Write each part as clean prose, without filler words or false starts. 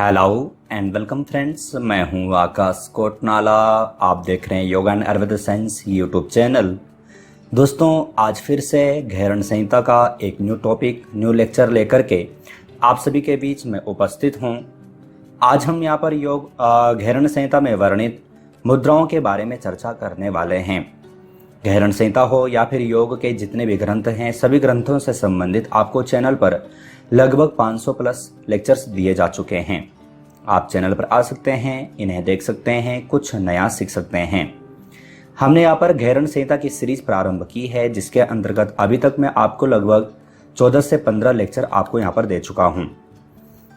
Hello and welcome friends, मैं हूं आकाश कोटनाला। आप देख रहे हैं yoga and Ayurveda science YouTube channel. दोस्तों, आज फिर से घेरण संहिता का एक न्यू टॉपिक, न्यू लेक्चर लेकर के आप सभी के बीच में उपस्थित हूं। आज हम यहां पर घेरण संहिता में वर्णित मुद्राओं के बारे में चर्चा करने वाले हैं। घेरण संहिता हो या फिर योग के जितने भी ग्रंथ हैं, सभी ग्रंथों से संबंधित आपको चैनल पर लगभग 500 प्लस लेक्चर्स दिए जा चुके हैं। आप चैनल पर आ सकते हैं, इन्हें देख सकते हैं, कुछ नया सीख सकते हैं। हमने यहाँ पर घेरण संहिता की सीरीज प्रारंभ की है, जिसके अंतर्गत अभी तक मैं आपको लगभग 14 से 15 लेक्चर आपको यहाँ पर दे चुका हूँ।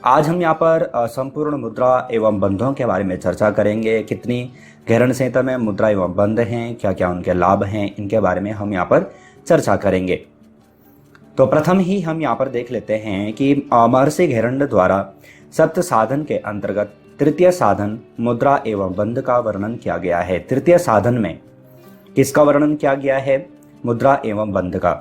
आज हम यहाँ पर संपूर्ण मुद्रा एवं बंधों के बारे में चर्चा करेंगे। कितनी घेरण संहिता में मुद्रा एवं बंध हैं, क्या क्या उनके लाभ हैं, इनके बारे में हम यहाँ पर चर्चा करेंगे। तो प्रथम ही हम यहाँ पर देख लेते हैं कि महर्षि घेरंड द्वारा सप्त साधन के अंतर्गत तृतीय साधन मुद्रा एवं बंध का वर्णन किया गया है। तृतीय साधन में किसका वर्णन किया गया है? मुद्रा एवं बंध का।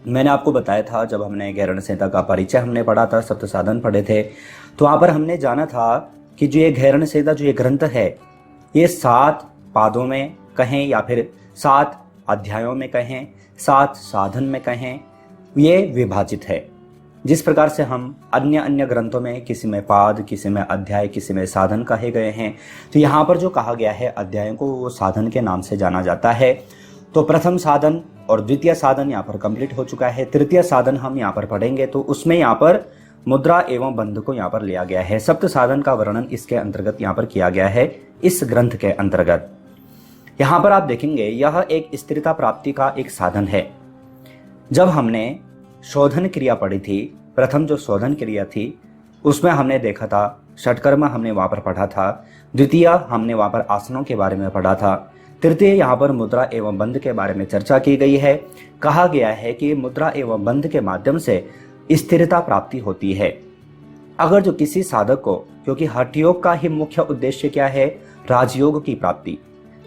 मैंने आपको बताया था, जब हमने घेरण संहिता का परिचय हमने पढ़ा था, सप्त साधन पढ़े थे, तो वहां पर हमने जाना था कि जो ये घेरण संहिता जो ये ग्रंथ है, ये 7 पादों में कहें या फिर 7 अध्यायों में कहें, 7 साधन में कहें, ये विभाजित है। जिस प्रकार से हम अन्य ग्रंथों में किसी में पाद, किसी में अध्याय, किसी में साधन कहे गए हैं, तो यहाँ पर जो कहा गया है अध्यायों को, वो साधन के नाम से जाना जाता है। तो प्रथम साधन और द्वितीय साधन यहाँ पर कंप्लीट हो चुका है। तृतीय साधन हम यहाँ पर पढ़ेंगे, तो उसमें यहाँ पर मुद्रा एवं बंध को यहाँ पर लिया गया है। सप्त साधन का वर्णन इसके अंतर्गत यहाँ पर किया गया है, इस ग्रंथ के अंतर्गत। यहाँ पर आप देखेंगे, यह एक स्थिरता प्राप्ति का एक साधन है। जब हमने शोधन क्रिया पढ़ी थी, प्रथम जो शोधन क्रिया थी उसमें हमने देखा था, षटकर्म हमने वहां पर पढ़ा था। द्वितीय हमने वहां पर आसनों के बारे में पढ़ा था। तृतीय यहाँ पर मुद्रा एवं बंध के बारे में चर्चा की गई है। कहा गया है कि मुद्रा एवं बंध के माध्यम से स्थिरता प्राप्ति होती है। अगर जो किसी साधक को, क्योंकि हठ योग का ही मुख्य उद्देश्य क्या है? राजयोग की प्राप्ति,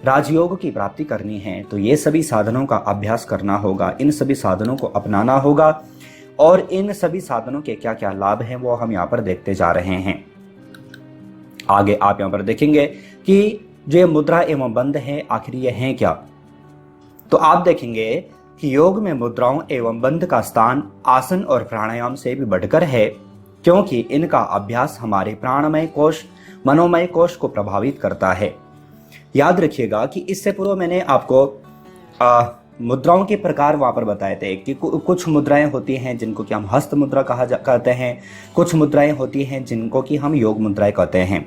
राजयोग की प्राप्ति करनी है, तो ये सभी साधनों का अभ्यास करना होगा, इन सभी साधनों को अपनाना होगा। और इन सभी साधनों के क्या क्या लाभ हैं, वो हम यहाँ पर देखते जा रहे हैं। आगे आप यहाँ पर देखेंगे कि जो ये मुद्रा एवं बंध है, आखिर ये हैं क्या? तो आप देखेंगे कि योग में मुद्राओं एवं बंध का स्थान आसन और प्राणायाम से भी बढ़कर है, क्योंकि इनका अभ्यास हमारे प्राणमय कोश, मनोमय कोश को प्रभावित करता है। याद रखिएगा कि इससे पूर्व मैंने आपको मुद्राओं के प्रकार वहां पर बताए थे कि कुछ मुद्राएं होती हैं जिनको कि हम हस्त मुद्रा कहते हैं, कुछ मुद्राएं होती हैं जिनको कि हम योग मुद्राएं कहते हैं।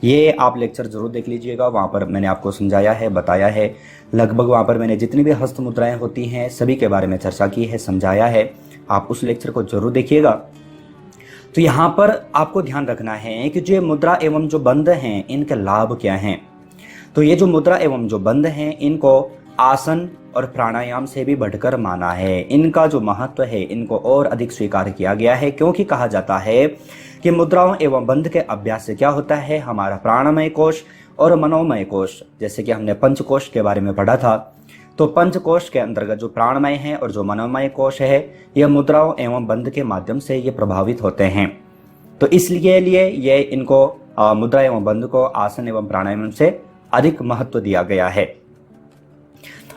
ये आप लेक्चर जरूर देख लीजिएगा, वहां पर मैंने आपको समझाया है, बताया है। लगभग वहां पर मैंने जितनी भी हस्त मुद्राएं होती हैं सभी के बारे में चर्चा की है, समझाया है। आप उस लेक्चर को जरूर देखिएगा। तो यहाँ पर आपको ध्यान रखना है कि जो मुद्रा एवं जो बंध हैं, इनके लाभ क्या हैं। तो ये जो मुद्रा एवं जो बंध हैं, इनको आसन और प्राणायाम से भी बढ़कर माना है। इनका जो महत्व है, इनको और अधिक स्वीकार किया गया है, क्योंकि कहा जाता है कि मुद्राओं एवं बंध के अभ्यास से क्या होता है? हमारा प्राणमय कोश और मनोमय कोश, जैसे कि हमने पंचकोश के बारे में पढ़ा था, तो पंचकोश के अंतर्गत जो प्राणमय है और जो मनोमय कोश है, यह मुद्राओं एवं बंध के माध्यम से ये प्रभावित होते हैं। तो इसलिए ये इनको मुद्रा एवं बंध को आसन एवं प्राणायाम से अधिक महत्व दिया गया है।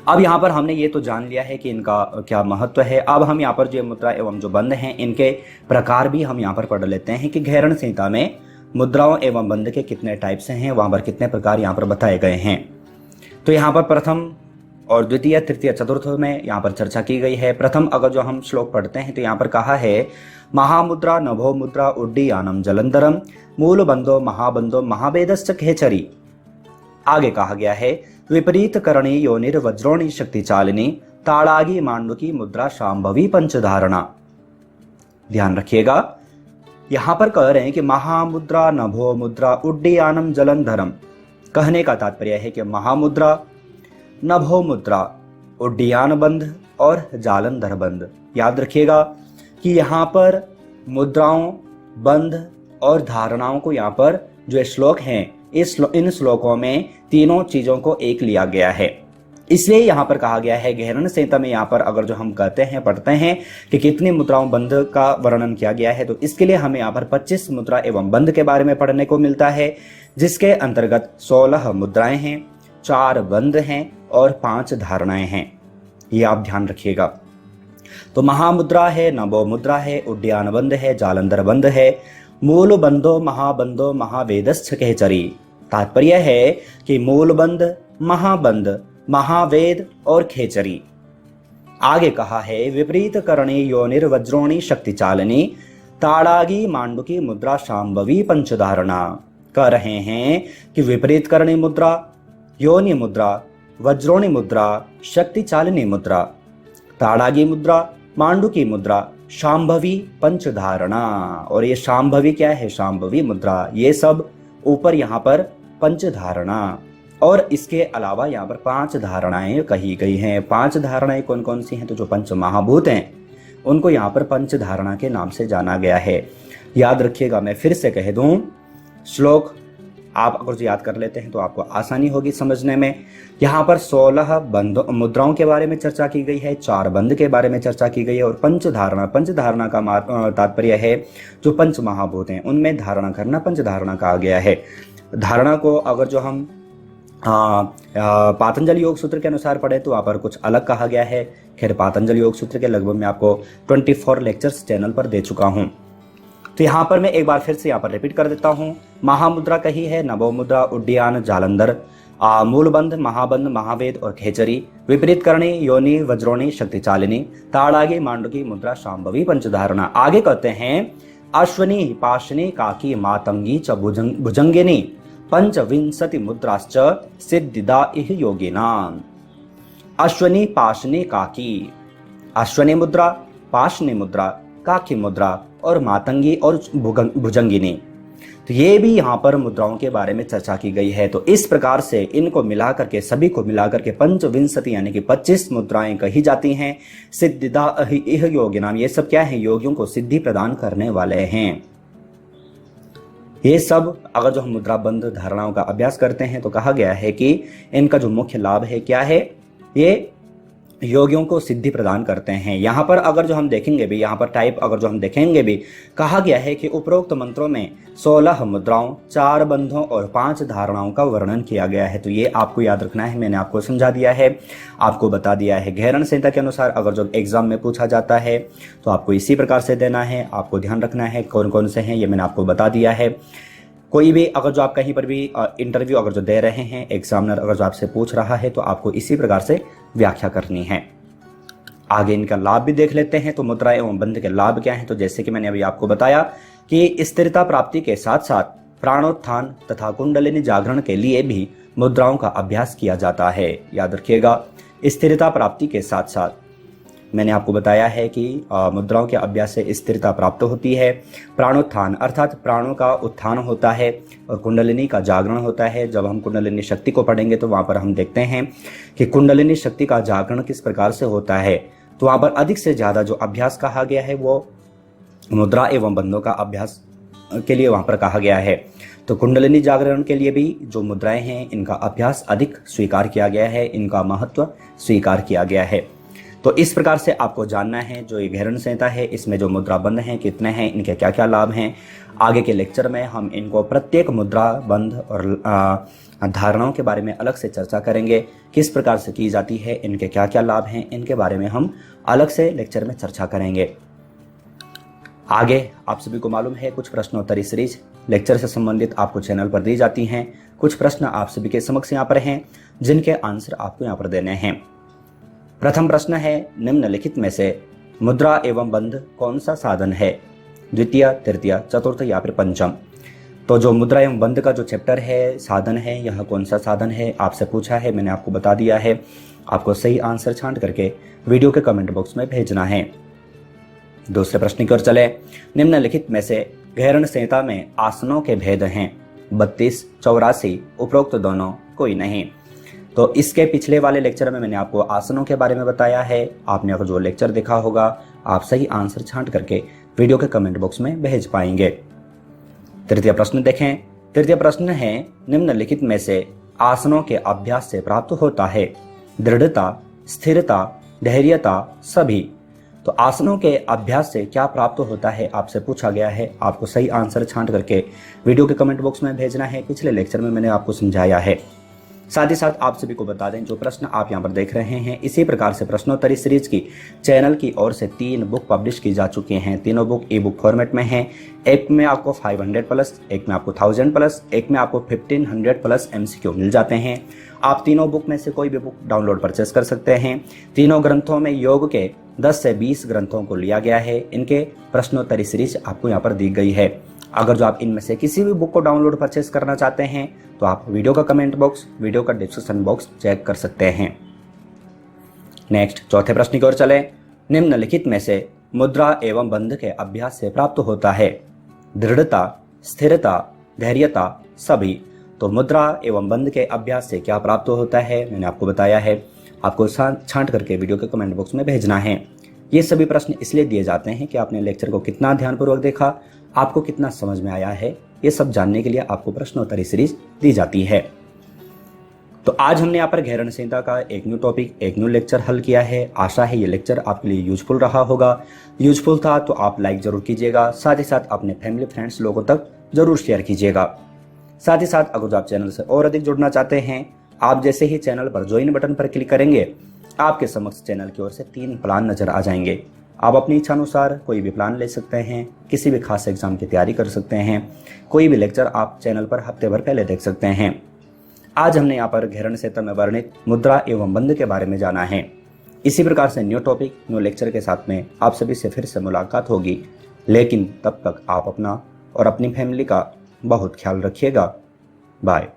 अब यहाँ पर हमने ये तो जान लिया है कि इनका क्या महत्व है। अब हम यहाँ पर जो मुद्रा एवं जो बंध हैं, इनके प्रकार भी हम यहाँ पर पढ़ लेते हैं कि घेरण संहिता में मुद्राओं एवं बंध के कितने टाइप्स हैं, वहां पर कितने प्रकार यहाँ पर बताए गए हैं। तो यहाँ पर प्रथम और द्वितीय, तृतीय, चतुर्थ में यहाँ पर चर्चा की गई है। प्रथम अगर जो हम श्लोक पढ़ते हैं तो यहाँ पर कहा है, महामुद्रा नभो मुद्रा उड्डीयानम जलंधरम मूल बंधो महाबंधो महावेदश्च खेचरी। आगे कहा गया है, विपरीत करणी योनिर वज्रोणी शक्ति चालिनी ताड़ागी मांडुकी मुद्रा शांभवी पंचधारणा। ध्यान रखिएगा, यहां पर कह रहे हैं कि महामुद्रा नभो मुद्रा उड्डीयानम जलंधरम। कहने का तात्पर्य है कि महामुद्रा, नभो मुद्रा, उड्डीयान बंध और जालंधर बंध। याद रखिएगा कि यहाँ पर मुद्राओं, बंध और धारणाओं को यहाँ पर जो श्लोक हैं, इन श्लोकों में तीनों चीजों को एक लिया गया है। इसलिए यहाँ पर कहा गया है घेरण संहिता में, यहाँ पर अगर जो हम कहते हैं पढ़ते हैं कि कितनी मुद्राओं बंध का वर्णन किया गया है, तो इसके लिए हमें यहाँ पर 25 मुद्रा एवं बंध के बारे में पढ़ने को मिलता है, जिसके अंतर्गत 16 मुद्राएं हैं, 4 बंध हैं और 5 धारणाएं हैं। ये आप ध्यान रखिएगा। तो महामुद्रा है, नभो मुद्रा है, उड्डयन बंध है, जालंधर बंध है, मूल बंधो महाबंधो महावेदस्थ कहचरी। तात्पर्य है कि मूल बंध, महाबंध, महावेद और खेचरी। आगे कहा है विपरीत करणी योनिर वज्रोणी शक्ति चालनी ताड़ागी मांडुकी मुद्रा शांभवी पंचधारणा। कह रहे हैं कि विपरीत करणी मुद्रा, योनि मुद्रा, वज्रोणी मुद्रा, शक्ति चालिनी मुद्रा, ताड़ागी मुद्रा, मांडुकी मुद्रा, शांभवी पंचधारणा। और ये शांभवी क्या है? शांभवी मुद्रा। ये सब ऊपर यहाँ पर पंचधारणा, और इसके अलावा यहाँ पर 5 धारणाएं कही गई हैं। 5 धारणाएं कौन कौन सी हैं? तो जो पंच महाभूत हैं उनको यहाँ पर पंच धारणा के नाम से जाना गया है। याद रखिएगा, मैं फिर से कह दूं, श्लोक आप अगर जो याद कर लेते हैं तो आपको आसानी होगी समझने में। यहाँ पर 16 बंध मुद्राओं के बारे में चर्चा की गई है, 4 बंध के बारे में चर्चा की गई है, और पंच धारणा का तात्पर्य है जो पंच महाभूत हैं उनमें धारणा करना पंच धारणा कहा गया है। धारणा को अगर जो हम पातंजल योग सूत्र के अनुसार पढ़े तो वहाँ पर कुछ अलग कहा गया है। खैर, पातंजल योग सूत्र के लगभग मैं आपको 24 लेक्चर्स चैनल पर दे चुका हूँ। तो यहाँ पर मैं एक बार फिर से यहाँ पर रिपीट कर देता हूँ। महामुद्रा कही है, नभो मुद्रा, उड्डयन, जालंधर, मूलबंध, महाबंध, महावेद और खेचरी। विपरीत करणी, योनि, वज्रोणी, शक्ति चालिनी, ताड़ागी, मांडुकी मुद्रा, शांभवी पंचधारणा। आगे कहते हैं अश्वनी, पाशनी, काकी, मातंगी च भुजंगिनी पंचविंशति मुद्राश्च सिद्धिदा इह योगिनाम। अश्वनी, पाशनी, काकी, अश्वनी मुद्रा, पाशनी मुद्रा, काकी मुद्रा और मातंगी और भुजंगिनी। तो ये भी यहाँ पर मुद्राओं के बारे में चर्चा की गई है। तो इस प्रकार से इनको मिलाकर के, सभी को मिलाकर के पंचविंशति यानी कि 25 मुद्राएं कही जाती हैं। सिद्धिदा इह योगिनाम, ये सब क्या है? योगियों को सिद्धि प्रदान करने वाले हैं। ये सब अगर जो हम मुद्रा बंध धारणाओं का अभ्यास करते हैं तो कहा गया है कि इनका जो मुख्य लाभ है क्या है? ये योगियों को सिद्धि प्रदान करते हैं। यहाँ पर अगर जो हम देखेंगे भी, यहाँ पर टाइप अगर जो हम देखेंगे भी, कहा गया है कि उपरोक्त मंत्रों में 16 मुद्राओं, 4 बंधों और 5 धारणाओं का वर्णन किया गया है। तो ये आपको याद रखना है, मैंने आपको समझा दिया है, आपको बता दिया है। घेरण संहिता के अनुसार अगर जो एग्जाम में पूछा जाता है तो आपको इसी प्रकार से देना है। आपको ध्यान रखना है कौन कौन से हैं, ये मैंने आपको बता दिया है। कोई भी अगर जो आप कहीं पर भी इंटरव्यू अगर जो दे रहे हैं, एग्जामिनर अगर जो आपसे पूछ रहा है तो आपको इसी प्रकार से व्याख्या करनी है। आगे इनका लाभ भी देख लेते हैं। तो मुद्रा एवं बंध के लाभ क्या हैं? तो जैसे कि मैंने अभी आपको बताया कि स्थिरता प्राप्ति के साथ साथ प्राणोत्थान तथा कुंडलिनी जागरण के लिए भी मुद्राओं का अभ्यास किया जाता है। याद रखिएगा, स्थिरता प्राप्ति के साथ साथ मैंने आपको बताया है कि मुद्राओं के अभ्यास से स्थिरता प्राप्त होती है। प्राणोत्थान अर्थात प्राणों का उत्थान होता है और कुंडलिनी का जागरण होता है। जब हम कुंडलिनी शक्ति को पढ़ेंगे तो वहाँ पर हम देखते हैं कि कुंडलिनी शक्ति का जागरण किस प्रकार से होता है। तो वहाँ पर अधिक से ज़्यादा जो अभ्यास कहा गया है वो मुद्रा एवं बंधों का अभ्यास के लिए वहाँ पर कहा गया है। तो कुंडलिनी जागरण के लिए भी जो मुद्राएं हैं इनका अभ्यास अधिक स्वीकार किया गया है, इनका महत्व स्वीकार किया गया है। तो इस प्रकार से आपको जानना है जो ये घेरण संहिता है, इसमें जो मुद्रा बंध हैं कितने हैं, इनके क्या क्या लाभ हैं। आगे के लेक्चर में हम इनको प्रत्येक मुद्रा बंध और धारणाओं के बारे में अलग से चर्चा करेंगे, किस प्रकार से की जाती है, इनके क्या क्या लाभ हैं, इनके बारे में हम अलग से लेक्चर में चर्चा करेंगे। आगे आप सभी को मालूम है कुछ प्रश्नोत्तरी सीरीज लेक्चर से संबंधित आपको चैनल पर दी जाती हैं। कुछ प्रश्न आप सभी के समक्ष यहाँ पर हैं जिनके आंसर आपको यहाँ पर देने हैं। प्रथम प्रश्न है, निम्नलिखित में से मुद्रा एवं बंध कौन सा साधन है? द्वितीय, तृतीय, चतुर्थ या फिर पंचम। तो जो मुद्रा एवं बंध का जो चैप्टर है, साधन है, यह कौन सा साधन है आपसे पूछा है, मैंने आपको बता दिया है। आपको सही आंसर छांट करके वीडियो के कमेंट बॉक्स में भेजना है। दूसरे प्रश्न की ओर चले। निम्नलिखित में से घेरण संहिता में आसनों के भेद हैं 32, 84, उपरोक्त दोनों, कोई नहीं। तो इसके पिछले वाले लेक्चर में मैंने आपको आसनों के बारे में बताया है। आपने अगर जो लेक्चर देखा होगा आप सही आंसर छांट करके वीडियो के कमेंट बॉक्स में भेज पाएंगे। तृतीय प्रश्न देखें। तृतीय प्रश्न है, निम्नलिखित में से आसनों के अभ्यास से प्राप्त होता है दृढ़ता, स्थिरता, धैर्यता, सभी। तो आसनों के अभ्यास से क्या प्राप्त होता है आपसे पूछा गया है। आपको सही आंसर छांट करके वीडियो के कमेंट बॉक्स में भेजना है। पिछले लेक्चर में मैंने आपको समझाया है। साथ ही साथ आप सभी को बता दें, जो प्रश्न आप यहाँ पर देख रहे हैं, इसी प्रकार से प्रश्नोत्तरी सीरीज की चैनल की ओर से 3 बुक पब्लिश की जा चुकी हैं। तीनों बुक ई बुक फॉर्मेट में हैं। एक में आपको 500 प्लस, एक में आपको 1000 प्लस, एक में आपको 1500 प्लस MCQ मिल जाते हैं। आप तीनों बुक में से कोई भी बुक डाउनलोड परचेस कर सकते हैं। तीनों ग्रंथों में योग के 10 से 20 ग्रंथों को लिया गया है। इनके प्रश्नोत्तरी सीरीज आपको यहाँ पर दी गई है। अगर जो आप इनमें से किसी भी बुक को डाउनलोड परचेस करना चाहते हैं तो आप वीडियो का कमेंट बॉक्स, वीडियो का डिस्क्रिप्शन बॉक्स चेक कर सकते हैं। नेक्स्ट, चौथे प्रश्न की ओर चले। निम्नलिखित में से मुद्रा एवं बंध के अभ्यास से प्राप्त होता है दृढ़ता, स्थिरता, धैर्यता, सभी। तो मुद्रा एवं बंध के अभ्यास से क्या प्राप्त होता है मैंने आपको बताया है। आपको छांट करके वीडियो के कमेंट बॉक्स में भेजना है। ये सभी प्रश्न इसलिए दिए जाते हैं कि आपने लेक्चर को कितना ध्यानपूर्वक देखा, आपको कितना समझ में आया है। ये सब जानने के लिए आपको प्रश्नोत्तरी सीरीज दी जाती है। तो आज हमने यहाँ पर घेरण संहिता का एक न्यू टॉपिक, एक न्यू लेक्चर हल किया है। आशा है ये लेक्चर आपके लिए यूजफुल रहा होगा। यूजफुल था तो आप लाइक जरूर कीजिएगा। साथ ही साथ अपने फैमिली फ्रेंड्स लोगों तक जरूर शेयर कीजिएगा। साथ ही साथ अगर आप चैनल से और अधिक जुड़ना चाहते हैं, आप जैसे ही चैनल पर ज्वाइन बटन पर क्लिक करेंगे, आपके समक्ष चैनल की ओर से 3 प्लान नजर आ जाएंगे। आप अपनी इच्छा अनुसार कोई भी प्लान ले सकते हैं, किसी भी खास एग्जाम की तैयारी कर सकते हैं। कोई भी लेक्चर आप चैनल पर हफ्ते भर पहले देख सकते हैं। आज हमने यहाँ पर घेरण संहिता में वर्णित मुद्रा एवं बंध के बारे में जाना है। इसी प्रकार से न्यू टॉपिक, न्यू लेक्चर के साथ में आप सभी से फिर से मुलाकात होगी। लेकिन तब तक आप अपना और अपनी फैमिली का बहुत ख्याल रखिएगा। बाय।